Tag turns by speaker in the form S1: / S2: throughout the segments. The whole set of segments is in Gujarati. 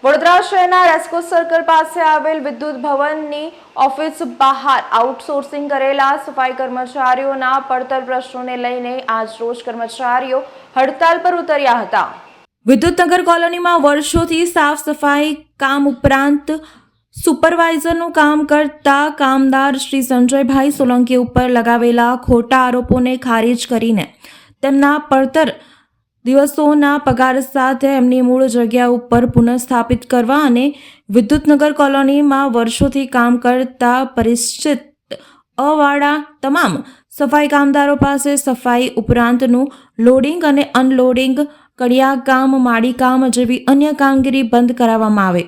S1: વડોદરા શહેરના રેસ્કો સર્કલ પાસે આવેલ વિદ્યુત ભવનની ઓફિસ બહાર આઉટસોર્સિંગ કરેલા સફાઈ કર્મચારીઓના પડતર પ્રશ્નોને લઈને આજરોજ કર્મચારીઓ હડતાલ પર ઉતર્યા હતા। વિદ્યુતનગર કોલોનીમાં વર્ષોથી સાફ સફાઈ કામ ઉપરાંત સુપરવાઇઝરનું કામ કરતા કામદાર શ્રી સંજયભાઈ સોલંકી ઉપર લગાવેલા ખોટા આરોપોને ખારીજ કરીને તેમના પડતર દિવસોના પગાર સાથે એમની મૂળ જગ્યા ઉપર પુનઃસ્થાપિત કરવા અને વિદ્યુતનગર કોલોનીમાં વર્ષોથી કામ કરતા પરિચિત અવાળા તમામ સફાઈ કામદારો પાસે સફાઈ ઉપરાંતનું લોડિંગ અને અનલોડિંગ, કડિયા કામ, માળી કામ જેવી અન્ય કામગીરી બંધ કરાવવામાં આવે।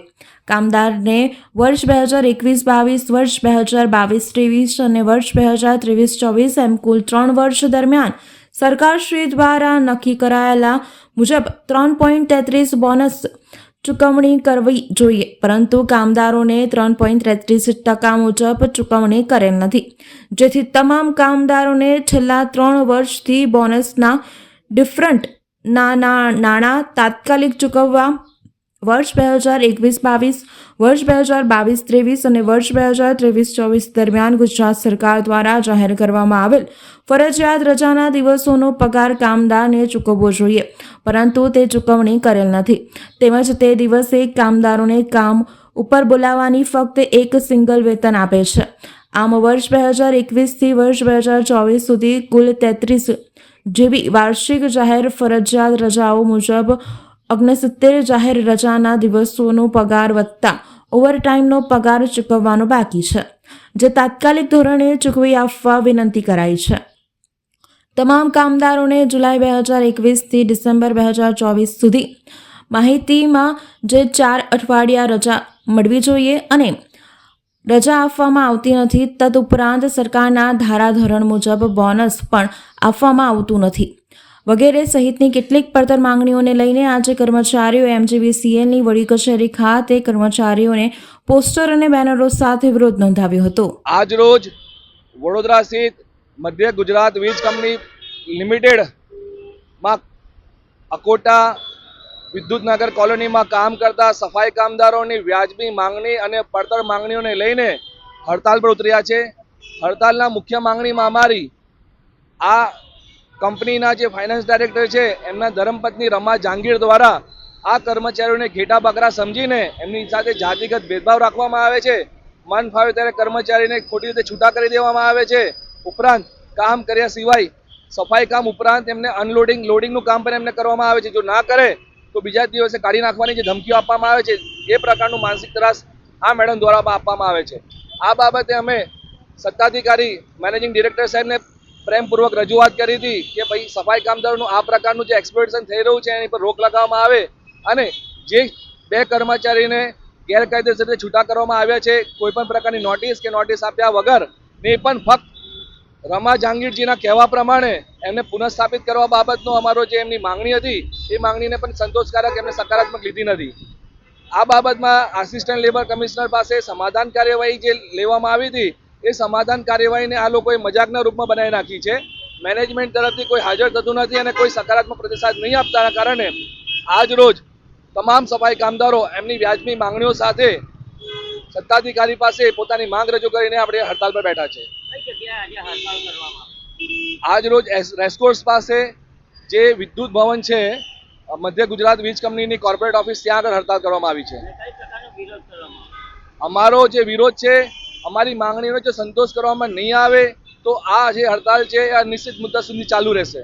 S1: કામદારને વર્ષ 2021-22, વર્ષ 2022-23 અને વર્ષ 2023-24 એમ કુલ 3 વર્ષ દરમિયાન સરકારશ્રી દ્વારા નક્કી કરાયેલા મુજબ 3.33 બોનસ ચૂકવણી કરવી જોઈએ, પરંતુ કામદારોને 3.33% મુજબ ચૂકવણી કરેલ નથી, જેથી તમામ કામદારોને છેલ્લા 3 વર્ષથી બોનસના ડિફરન્ટ નાણાં તાત્કાલિક ચૂકવવા વર્ષ 2021-22, વર્ષ 2022-23 અને વર્ષ 2023-24 દરમિયાન ગુજરાત સરકાર દ્વારા જાહેર કરવામાં આવેલ ફરજિયાત રજાના દિવસોનો પગાર કામદારને ચૂકવવો જોઈએ, પરંતુ તે ચૂકવણી કરેલ નથી, તેમજ તે દિવસે કામદારોને કામ ઉપર બોલાવવાની ફક્ત એક સિંગલ વેતન આપે છે। આમ વર્ષ 2021થી વર્ષ 2024 સુધી કુલ 33 જેવી વાર્ષિક જાહેર ફરજિયાત રજાઓ મુજબ 69 જાહેર રજાના દિવસોનો પગાર વત્તા ઓવરટાઈમનો પગાર ચૂકવવાનો બાકી છે, જે તાત્કાલિક ધોરણે ચૂકવી આપવા વિનંતી કરાઈ છે। તમામ કામદારોને જુલાઈ 2021થી ડિસેમ્બર 2024 સુધી માહિતીમાં જે 4 અઠવાડિયા રજા મળવી જોઈએ અને રજા આપવામાં આવતી નથી, તદુપરાંત સરકારના ધારાધોરણ મુજબ બોનસ પણ આપવામાં આવતું નથી વગેરે સહિતની કેટલીક પડતર માંગણીઓને લઈને આજે કર્મચારીઓ MGVCLની વડી કચેરી ખાતે કર્મચારીઓને પોસ્ટર અને બેનરો સાથે વિરોધ નોંધાવ્યો હતો।
S2: આજ રોજ વડોદરા સ્થિત મધ્ય ગુજરાત વીજ કંપની લિમિટેડમાં અકોટા વિદ્યુતનગર કોલોનીમાં કામ કરતા સફાઈ કામદારોની વ્યાજબી માંગણી અને પડતર માંગણીઓને લઈને હડતાલ પર ઉતર્યા છે। હડતાલના મુખ્ય માંગણીમાં અમારી આ કંપનીના જે ફાઇનાન્સ ડાયરેક્ટર છે એમના ધર્મપત્ની રમા જહાંગીર દ્વારા આ કર્મચારીઓને ઘેટા બકરા સમજીને એમની સાથે જાતિગત ભેદભાવ રાખવામાં આવે છે। મન ફાવે ત્યારે કર્મચારીને ખોટી રીતે છૂટા કરી દેવામાં આવે છે। ઉપરાંત કામ કર્યા સિવાય સફાઈ કામ ઉપરાંત એમને અનલોડિંગ લોડિંગનું કામ પણ એમને કરવામાં આવે છે। જો ના કરે તો બીજા દિવસે કાઢી નાખવાની જે ધમકીઓ આપવામાં આવે છે, એ પ્રકારનું માનસિક ત્રાસ આ મેડમ દ્વારા આપવામાં આવે છે। આ બાબતે અમે સત્તાધિકારી મેનેજિંગ ડિરેક્ટર સાહેબને પ્રેમપૂર્વક રજૂઆત કરી હતી કે ભાઈ સફાઈ કામદારોનું આ પ્રકારનું જે એક્સપ્લોઇટેશન થઈ રહ્યું છે એની પર રોક લગાવવામાં આવે અને જે 2 કર્મચારીને ગેરકાયદેસર રીતે છૂટા કરવામાં આવ્યા છે કોઈ પણ પ્રકારની નોટિસ આપ્યા વગર ને પણ ફક્ત રમા જહાંગીરજીના કહેવા પ્રમાણે એમને પુનઃસ્થાપિત કરવા બાબતનો અમારો જે એમની માંગણી હતી એ માંગણીને પણ સંતોષકારક એમને સકારાત્મક લીધી નથી। આ બાબતમાં આસિસ્ટન્ટ લેબર કમિશનર પાસે સમાધાન કાર્યવાહી જે લેવામાં આવી હતી એ સમાધાન કાર્યવાહીને આ લોકોએ મજાકના રૂપમાં બનાવી નાખી છે। મેનેજમેન્ટ તરફથી કોઈ હાજર થતું નથી અને કોઈ સકારાત્મક પ્રતિસાદ નહીં આપતાના કારણે આજ રોજ તમામ સફાઈ કામદારો એમની વ્યાજબી માંગણીઓ સાથે સત્તાધિકારી પાસે પોતાની માંગ રજૂ કરીને આપણે હડતાલ પર બેઠા છે। આજ રોજ રેસકોર્સ પાસે જે વિદ્યુત ભવન છે મધ્ય ગુજરાત વીજ કંપનીની કોર્પોરેટ ઓફિસ, ત્યાં આગળ હડતાલ કરવામાં આવી છે। અમારો જે વિરોધ છે, અમારી માંગણીનો જો સંતોષ કરવામાં નહીં આવે તો આ જે હડતાલ છે આ નિશ્ચિત મુદ્દત સુધી ચાલુ રહેશે।